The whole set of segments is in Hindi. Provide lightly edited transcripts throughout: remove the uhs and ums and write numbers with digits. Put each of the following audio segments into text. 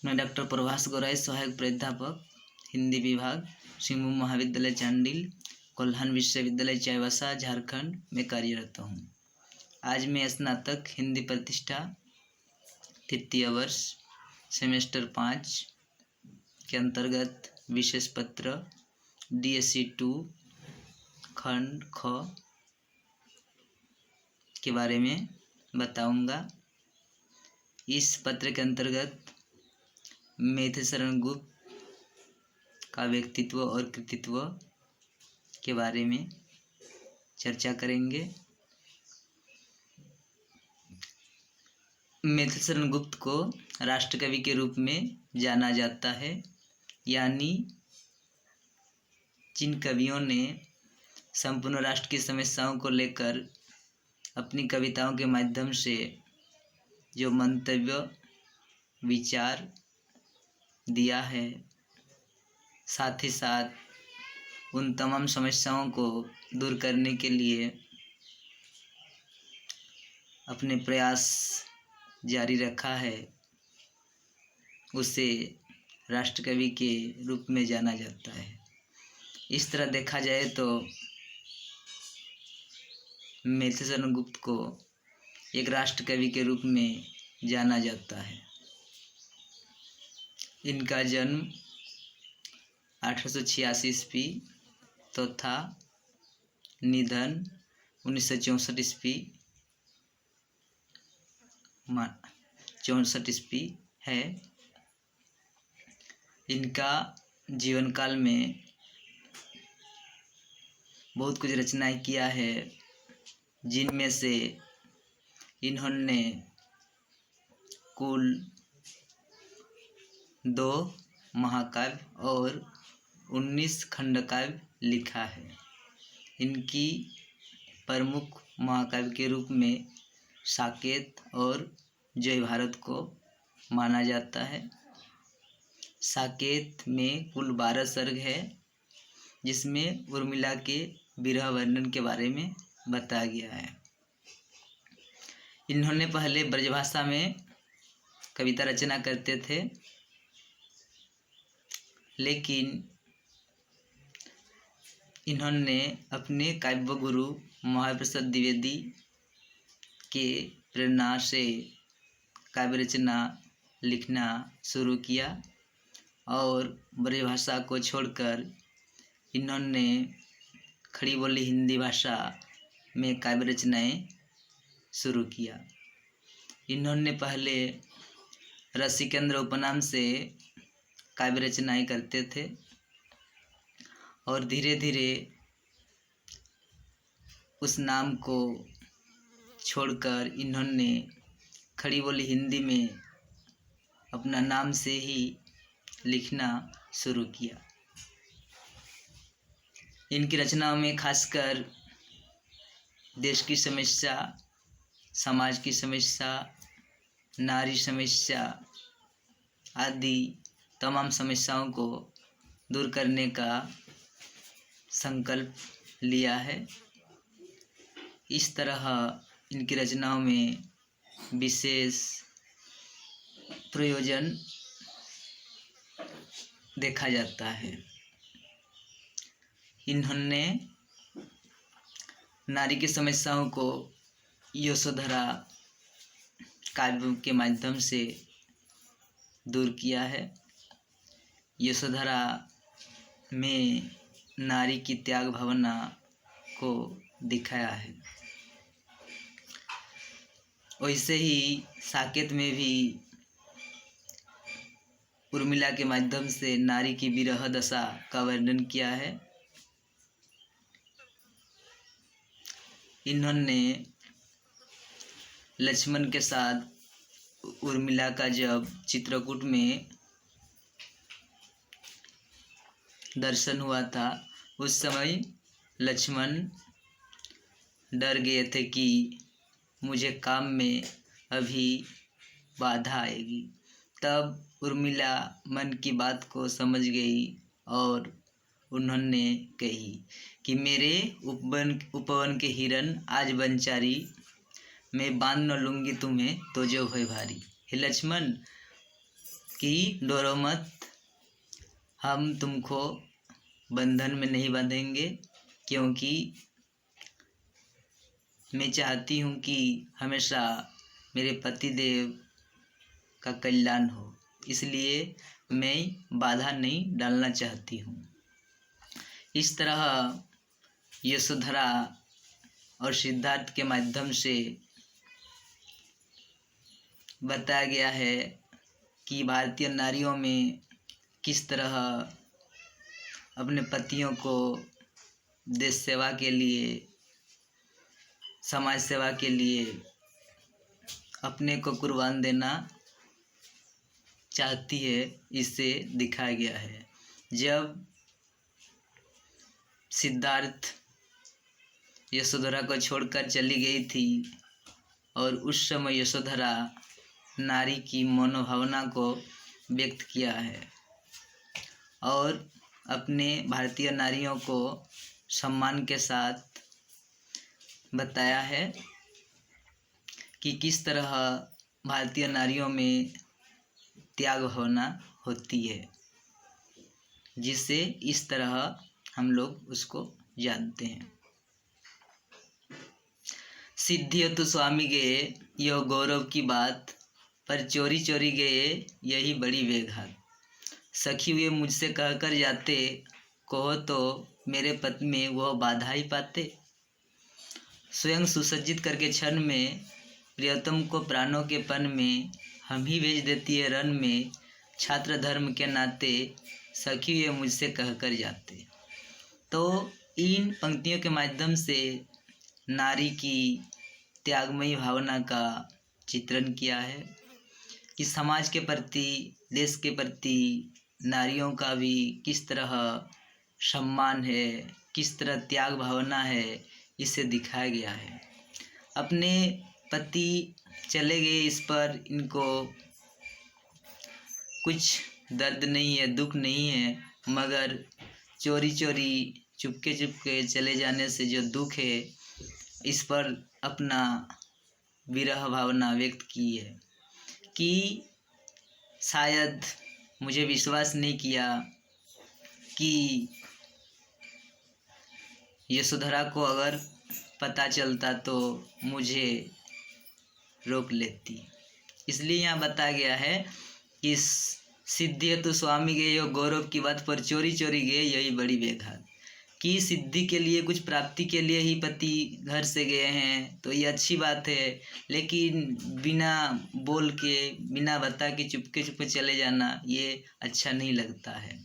मैं डॉक्टर प्रभास गौराई, सहायक प्राध्यापक हिंदी विभाग, सिंहभूम महाविद्यालय चांडिल, कोल्हान विश्वविद्यालय चाईबासा, झारखंड में कार्यरत हूँ। आज मैं स्नातक हिंदी प्रतिष्ठा तृतीय वर्ष सेमेस्टर 5 के अंतर्गत विशेष पत्र DSC 2 खंड ख के बारे में बताऊंगा। इस पत्र के अंतर्गत मैथिलीशरण गुप्त का व्यक्तित्व और कृतित्व के बारे में चर्चा करेंगे। मैथिलीशरण गुप्त को राष्ट्रकवि के रूप में जाना जाता है, यानी जिन कवियों ने संपूर्ण राष्ट्र की समस्याओं को लेकर अपनी कविताओं के माध्यम से जो मंतव्य विचार दिया है, साथ ही साथ उन तमाम समस्याओं को दूर करने के लिए अपने प्रयास जारी रखा है, उसे राष्ट्रकवि के रूप में जाना जाता है। इस तरह देखा जाए तो मैथिलीशरण गुप्त को एक राष्ट्रकवि के रूप में जाना जाता है। इनका जन्म 1886 ईस्वी तथा निधन 1964 ईस्वी 64 ईस्वी है। इनका जीवन काल में बहुत कुछ रचनाएं किया है, जिनमें से इन्होंने कुल 2 महाकाव्य और 19 खंडकाव्य लिखा है। इनकी प्रमुख महाकाव्य के रूप में साकेत और जय भारत को माना जाता है। साकेत में कुल 12 सर्ग है, जिसमें उर्मिला के विरह वर्णन के बारे में बताया गया है। इन्होंने पहले ब्रजभाषा में कविता रचना करते थे, लेकिन इन्होंने अपने काव्य गुरु महाप्रसाद द्विवेदी के प्रेरणा से काव्य रचना लिखना शुरू किया और ब्रजभाषा को छोड़कर इन्होंने खड़ी बोली हिंदी भाषा में काव्य रचनाएं शुरू किया। इन्होंने पहले रसिकेंद्र उपनाम से काव्य रचनाएं करते थे और धीरे धीरे उस नाम को छोड़कर इन्होंने खड़ी बोली हिंदी में अपना नाम से ही लिखना शुरू किया। इनकी रचनाओं में खासकर देश की समस्या, समाज की समस्या, नारी समस्या आदि तमाम समस्याओं को दूर करने का संकल्प लिया है। इस तरह इनकी रचनाओं में विशेष प्रयोजन देखा जाता है। इन्होंने नारी की समस्याओं को यशोधरा काव्य के माध्यम से दूर किया है। यशोधरा में नारी की त्याग भावना को दिखाया है। वैसे ही साकेत में भी उर्मिला के माध्यम से नारी की विरह दशा का वर्णन किया है। इन्होंने लक्ष्मण के साथ उर्मिला का जब चित्रकूट में दर्शन हुआ था, उस समय लक्ष्मण डर गए थे कि मुझे काम में अभी बाधा आएगी। तब उर्मिला मन की बात को समझ गई और उन्होंने कही कि मेरे उपवन के हिरन आज बनचारी, मैं बांध न लूँगी तुम्हें तो जो भय भारी। हे लक्ष्मण, कि डरो मत, हम तुमको बंधन में नहीं बांधेंगे, क्योंकि मैं चाहती हूँ कि हमेशा मेरे पतिदेव का कल्याण हो, इसलिए मैं बाधा नहीं डालना चाहती हूँ। इस तरह यशोधरा और सिद्धार्थ के माध्यम से बताया गया है कि भारतीय नारियों में किस तरह अपने पतियों को देश सेवा के लिए, समाज सेवा के लिए अपने को कुर्बान देना चाहती है। इसे दिखाया गया है। जब सिद्धार्थ यशोधरा को छोड़कर चली गई थी और उस समय यशोधरा नारी की मनोभावना को व्यक्त किया है और अपने भारतीय नारियों को सम्मान के साथ बताया है कि किस तरह भारतीय नारियों में त्याग भावना होती है, जिसे इस तरह हम लोग उसको जानते हैं। सिद्धि तो स्वामी गए यह गौरव की बात, पर चोरी चोरी गए यही बड़ी बेघात। सखी हुए मुझसे कहकर जाते, कहो तो मेरे पद में वह बाधा ही पाते। स्वयं सुसज्जित करके क्षण में प्रियतम को प्राणों के पन में, हम ही भेज देती है रण में। छात्र धर्म के नाते सखी हुए मुझसे कहकर जाते। तो इन पंक्तियों के माध्यम से नारी की त्यागमयी भावना का चित्रण किया है कि समाज के प्रति, देश के प्रति नारियों का भी किस तरह सम्मान है, किस तरह त्याग भावना है, इसे दिखाया गया है। अपने पति चले गए, इस पर इनको कुछ दर्द नहीं है, दुख नहीं है, मगर चोरी चोरी चुपके चुपके चले जाने से जो दुख है, इस पर अपना विरह भावना व्यक्त की है कि शायद मुझे विश्वास नहीं किया कि यशोधरा को अगर पता चलता तो मुझे रोक लेती। इसलिए यहाँ बताया गया है कि सिद्धि तो स्वामी गए यो गौरव की बात, पर चोरी चोरी गए यही बड़ी बेघात। कि सिद्धि के लिए, कुछ प्राप्ति के लिए ही पति घर से गए हैं तो ये अच्छी बात है, लेकिन बिना बोल के, बिना बता के चुपके चुपके चले जाना ये अच्छा नहीं लगता है।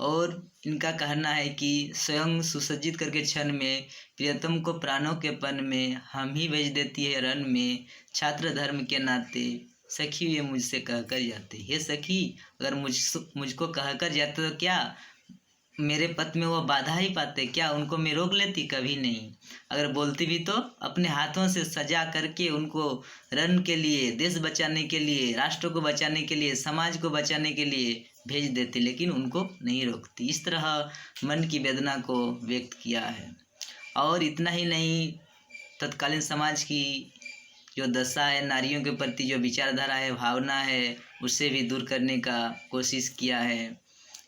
और इनका कहना है कि स्वयं सुसज्जित करके क्षण में प्रियतम को प्राणों के पन में, हम ही भेज देती है रण में। छात्र धर्म के नाते सखी ये मुझसे कहकर जाते। हे सखी, अगर मुझको कहकर जाते तो क्या मेरे पथ में वो बाधा ही पाते? क्या उनको मैं रोक लेती? कभी नहीं। अगर बोलती भी तो अपने हाथों से सजा करके उनको रण के लिए, देश बचाने के लिए, राष्ट्र को बचाने के लिए, समाज को बचाने के लिए भेज देती, लेकिन उनको नहीं रोकती। इस तरह मन की वेदना को व्यक्त किया है। और इतना ही नहीं, तत्कालीन समाज की जो दशा है, नारियों के प्रति जो विचारधारा है, भावना है, उसे भी दूर करने का कोशिश किया है।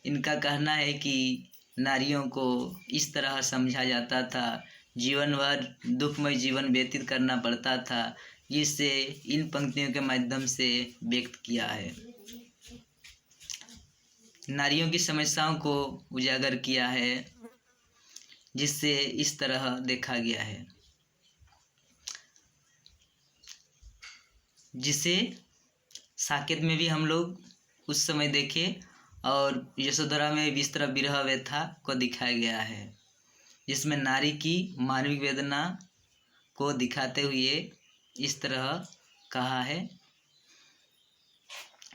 इनका कहना है कि नारियों को इस तरह समझा जाता था, जीवन भर दुखमय जीवन व्यतीत करना पड़ता था, जिससे इन पंक्तियों के माध्यम से व्यक्त किया है। नारियों की समस्याओं को उजागर किया है, जिससे इस तरह देखा गया है, जिसे साकेत में भी हम लोग उस समय देखे और यशोधरा में भी इस तरह विरह व्यथा को दिखाया गया है, जिसमें नारी की मानविक वेदना को दिखाते हुए इस तरह कहा है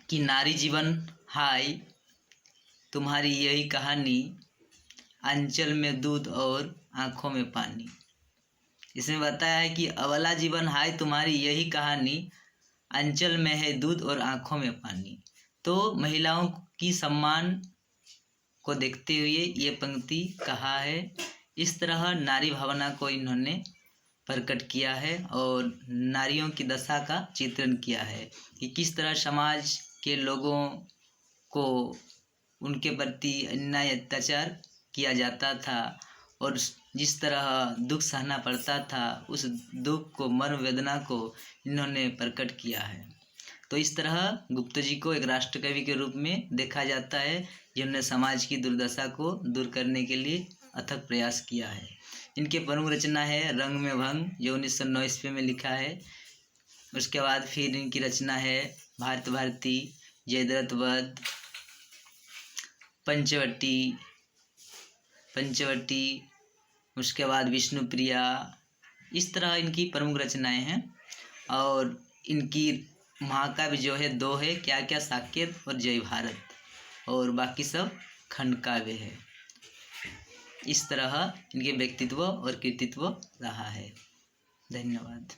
कि नारी जीवन हाय तुम्हारी यही कहानी, अंचल में दूध और आँखों में पानी। इसमें बताया है कि अबला जीवन हाय तुम्हारी यही कहानी, अंचल में है दूध और आँखों में पानी। तो महिलाओं की सम्मान को देखते हुए ये पंक्ति कहा है। इस तरह नारी भावना को इन्होंने प्रकट किया है और नारियों की दशा का चित्रण किया है कि किस तरह समाज के लोगों को उनके प्रति अन्याय अत्याचार किया जाता था और जिस तरह दुख सहना पड़ता था, उस दुख को, मर्म वेदना को इन्होंने प्रकट किया है। तो इस तरह गुप्त जी को एक राष्ट्रकवि के रूप में देखा जाता है, जिन्होंने समाज की दुर्दशा को दूर करने के लिए अथक प्रयास किया है। इनके प्रमुख रचना है रंग में भंग, जो 1909 ईस्वी में लिखा है। उसके बाद फिर इनकी रचना है भारत भारती, जयद्रथ वध, पंचवटी, उसके बाद विष्णुप्रिया। इस तरह इनकी प्रमुख रचनाएं हैं। और इनकी महाकाव्य जो है 2 है, क्या क्या, साकेत और जय भारत, और बाकी सब खंड काव्य है। इस तरह इनके व्यक्तित्व और कृतित्व रहा है। धन्यवाद।